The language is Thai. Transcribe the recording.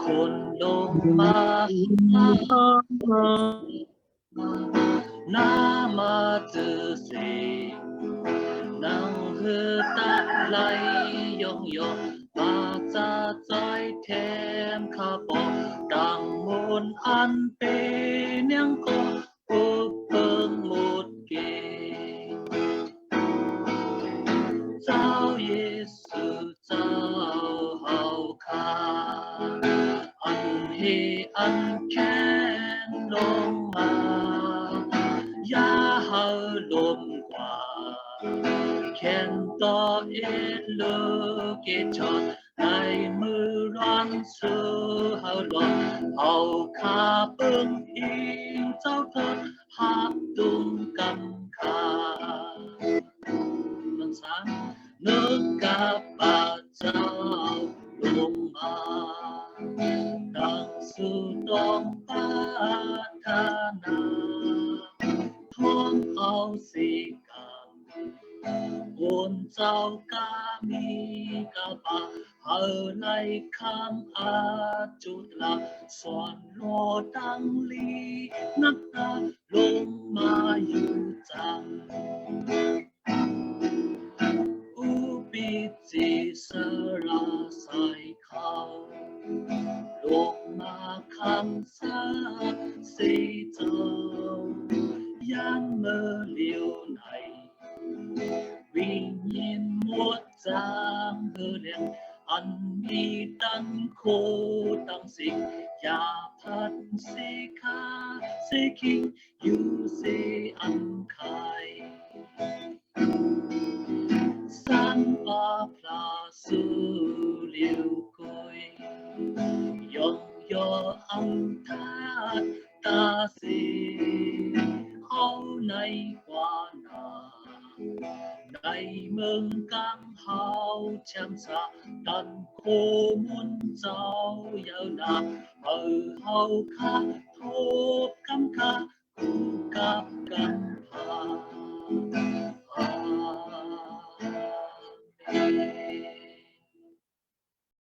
คนลงมาน้ามาเจอเสนังฮือตะไหลยองยองมาจะใจแถมข้าบอกดังมูลอันเป็นยังก็อุปเปิงหมดเกเจ้าเยซูเจ้าเฮาคาอันเฮอันแค้นลงมาอย่าเฮาลมกว่าแค้นต่อเอเลเกจอดในมือร้อนเสือเฮาหลอดเฮาคาเปิ้งอิงเจ้าทอดหาตุงกำคามันสังนึกกับป่าเจ้าลงมาดังสู่ต้องปรารถนาท้องเอาสิกาวนเจ้ากามีกาบาเฮาไลคำอาจุดลาสอนรอดังลีนักตาลงมาอยู่จังอุปิจิสระใส่เขาลงมาคำสาสิเจ้ายันเมื่อเลี้ยวไหนวิญญาณหมดจางเธอเลี้ยงอันมีตั้งโคตั้งสิ่งอย่าพัดเสคาเสคิงอยู่เสอันไข่สันปาพลาสุเลียวกุยยองยออังทาตาสีเอาในกว่านาในเมืองกังเฮาแชมสะดันโคมุนเจ้ายาวนาเฮาคาทบกำคาคู่กับกันพา